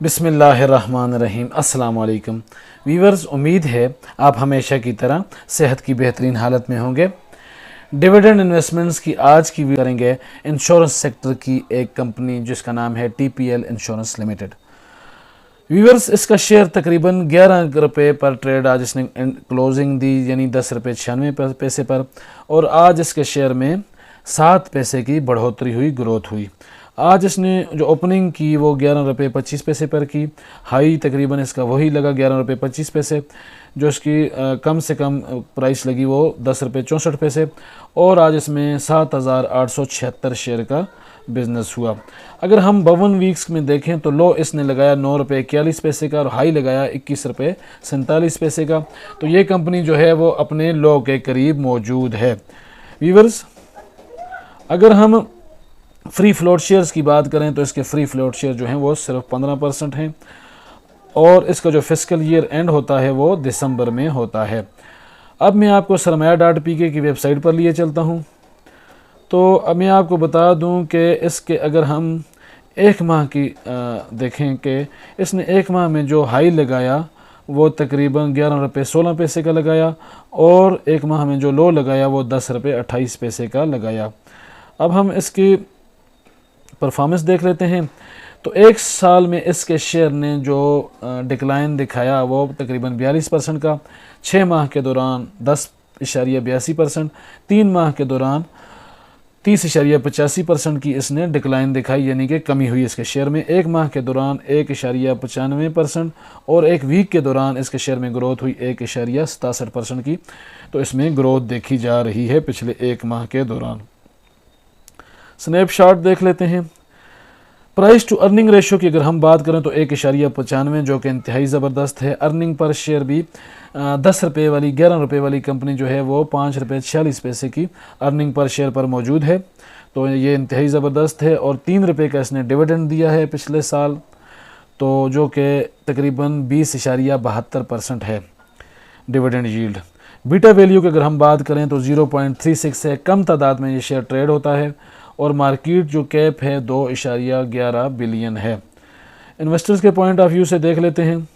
बिस्मिल्लाहिर्रहमानिर्रहीम। अस्सलाम वालेकुम वीवर्स, उम्मीद है आप हमेशा की तरह सेहत की बेहतरीन हालत में होंगे। डिविडेंड इन्वेस्टमेंट्स की आज की करेंगे इंश्योरेंस सेक्टर की एक कंपनी जिसका नाम है टीपीएल इंश्योरेंस लिमिटेड। वीवर्स, इसका शेयर तकरीबन 11 रुपये पर ट्रेड आज इसने क्लोजिंग दी, यानी 10 रुपये 96 पैसे पर, और आज इसके शेयर में 7 पैसे की बढ़ोतरी हुई, ग्रोथ हुई। आज इसने जो ओपनिंग की वो 11 रुपये 25 पैसे पर की। हाई तकरीबन इसका वही लगा 11 रुपये 25 पैसे। जो इसकी कम से कम प्राइस लगी वो 10 रुपये 64 पैसे, और आज इसमें 7,876 शेयर का बिजनेस हुआ। अगर हम 52 वीक्स में देखें तो लो इसने लगाया 9 रुपये 41 पैसे का और हाई लगाया 21 रुपये 47 पैसे का। तो ये कंपनी जो है वो अपने लो के करीब मौजूद है। वीवर्स, अगर हम फ्री फ्लोट शेयर्स की बात करें तो इसके फ्री फ्लोट शेयर जो हैं वो सिर्फ 15% हैं, और इसका जो फिस्कल ईयर एंड होता है वो दिसंबर में होता है। अब मैं आपको सरमाया.pk की वेबसाइट पर लिए चलता हूं। तो अब मैं आपको बता दूं कि इसके अगर हम एक माह की देखें कि इसने एक माह में जो हाई लगाया वो तकरीबन 11 रुपये 16 पैसे का लगाया, और एक माह में जो लो लगाया वो 10 रुपये 28 पैसे का लगाया। अब हम इसकी परफॉर्मेंस देख लेते हैं। तो एक साल में इसके शेयर ने जो डिक्लाइन दिखाया वो तकरीबन 42% का, 6 माह के दौरान 10.82%, 3 माह के दौरान 30.85% की इसने डिक्लाइन दिखाई, यानी कि कमी हुई इसके शेयर में। एक माह के दौरान 1.95%, और एक वीक के दौरान इसके शेयर में ग्रोथ हुई 1.67% की। तो इसमें ग्रोथ देखी जा रही है पिछले एक माह के दौरान। स्नैपशॉट देख लेते हैं। प्राइस टू अर्निंग रेशो की अगर हम बात करें तो 1.95, जो कि इंतहाई ज़बरदस्त है। अर्निंग पर शेयर भी 10 रुपये वाली 11 रुपये वाली कंपनी जो है वो 5 रुपये 46 पैसे की अर्निंग पर शेयर पर मौजूद है। तो ये इंतहाई ज़बरदस्त है, और 3 रुपये का इसने डिविडेंड दिया है पिछले साल, तो जो कि तकरीबन 20.72% है डिविडेंड यील्ड। बीटा वैल्यू की अगर हम बात करें तो 0.36 है। कम तादाद में ये शेयर ट्रेड होता है, और मार्केट जो कैप है 2.11 बिलियन है। इन्वेस्टर्स के पॉइंट ऑफ व्यू से देख लेते हैं।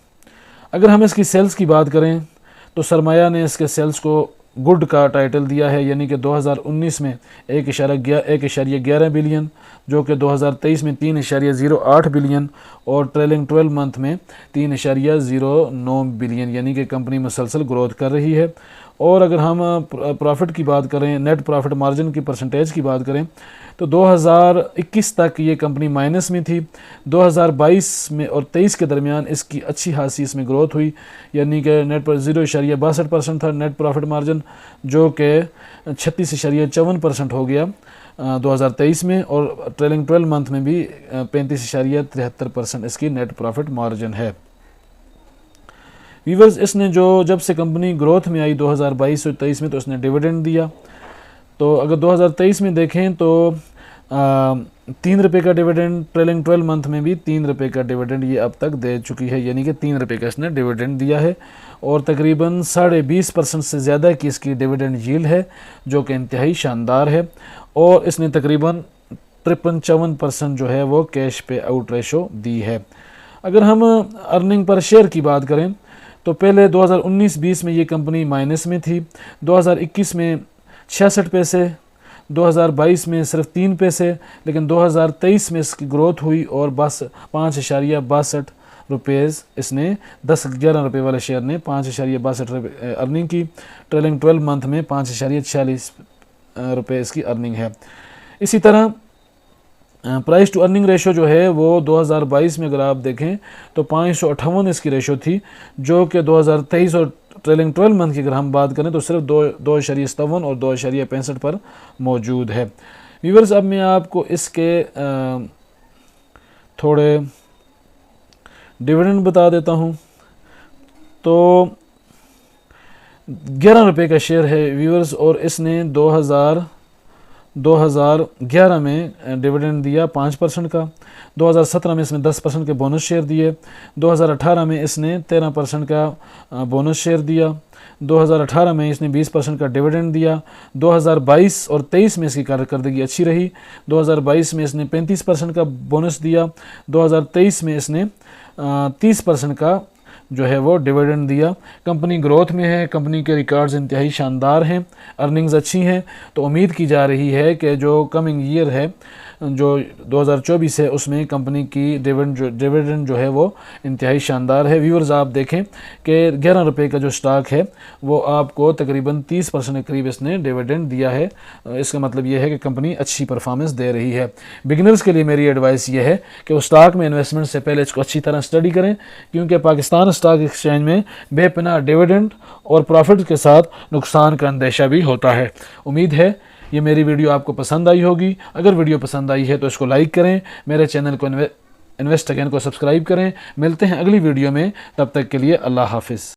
अगर हम इसकी सेल्स की बात करें तो सरमाया ने इसके सेल्स को गुड का टाइटल दिया है, यानी कि 2019 में 1.11 बिलियन, जो कि 2023 में 3.08 बिलियन, और ट्रेलिंग 12 मंथ में 3.09 बिलियन, यानी कि कंपनी मुसलसल ग्रोथ कर रही है। और अगर हम प्रॉफिट की बात करें, नेट प्रॉफिट मार्जिन की परसेंटेज की बात करें तो 2021 तक ये कंपनी माइनस में थी। 2022 में और 23 के दरमियान इसकी अच्छी खासी इसमें ग्रोथ हुई, यानी कि नेट पर 0.62% था नेट प्रॉफिट मार्जिन, जो कि 36.54% हो गया 2023 में, और ट्रेलिंग 12 मंथ में भी 35.73% इसकी नेट प्रॉफिट मार्जिन है। वीवर्स, इसने जब से कंपनी ग्रोथ में आई 2022 और 23 में, तो इसने डिविडेंड दिया। तो अगर 2023 में देखें तो 3 रुपये का डिविडेंड, ट्रेलिंग 12 मंथ में भी 3 रुपये का डिविडेंड ये अब तक दे चुकी है, यानी कि 3 रुपये का इसने डिविडेंड दिया है, और तकरीबन 20.5% से ज़्यादा की इसकी डिविडेंड यील्ड है, जो कि इंतहाई शानदार है। और इसने तकरीबन 53% जो है वो कैश पे आउट रेशो दी है। अगर हम अर्निंग पर शेयर की बात करें तो पहले 2019-20 में ये कंपनी माइनस में थी, 2021 में 66 पैसे, 2022 में सिर्फ 3 पैसे, लेकिन 2023 में इसकी ग्रोथ हुई और बस 5.62 रुपये इसने 10-11 रुपये वाले शेयर ने 5.62 रुपये अर्निंग की। ट्रेलिंग 12 मंथ में 5.46 रुपये इसकी अर्निंग है। इसी तरह प्राइस टू अर्निंग रेशो जो है वो 2022 में अगर आप देखें तो 558 इसकी रेशो थी, जो कि 2023 और ट्रेलिंग 12 मंथ की अगर हम बात करें तो सिर्फ 2.57 और 2.65 पर मौजूद है। व्यूअर्स, अब मैं आपको इसके थोड़े डिविडेंड बता देता हूं। तो 11 रुपये का शेयर है व्यूअर्स, और इसने 2022 2011 में डिविडेंड दिया 5% का, 2017 में इसने 10% के बोनस शेयर दिए, 2018 में इसने 13% का बोनस शेयर दिया, 2018 में इसने 20% का डिविडेंड दिया, 2022 और 23 में इसकी कारकर्दगी अच्छी रही, 2022 में इसने 35% का बोनस दिया, 2023 में इसने 30% का जो है वो डिविडेंड दिया। कंपनी ग्रोथ में है, कंपनी के रिकॉर्ड्स इंतहाई शानदार हैं, अर्निंग्स अच्छी हैं, तो उम्मीद की जा रही है कि जो कमिंग ईयर है, जो 2024 है, उसमें कंपनी की डिविडेंड जो है वो इंतहाई शानदार है। व्यूअर्स, आप देखें कि 11 रुपये का जो स्टॉक है वो आपको तकरीबन 30% के करीब इसने डिविडेंड दिया है। इसका मतलब ये है कि कंपनी अच्छी परफॉर्मेंस दे रही है। बिगिनर्स के लिए मेरी एडवाइस ये है कि वो स्टॉक में इन्वेस्टमेंट से पहले इसको अच्छी तरह स्टडी करें, क्योंकि पाकिस्तान स्टॉक एक्सचेंज में बेपनाह डिविडेंड और प्रॉफिट के साथ नुकसान का अंदेशा भी होता है। उम्मीद है ये मेरी वीडियो आपको पसंद आई होगी। अगर वीडियो पसंद आई है तो इसको लाइक करें, मेरे चैनल को इन्वेस्ट अगेन को सब्सक्राइब करें। मिलते हैं अगली वीडियो में, तब तक के लिए अल्लाह हाफिज़।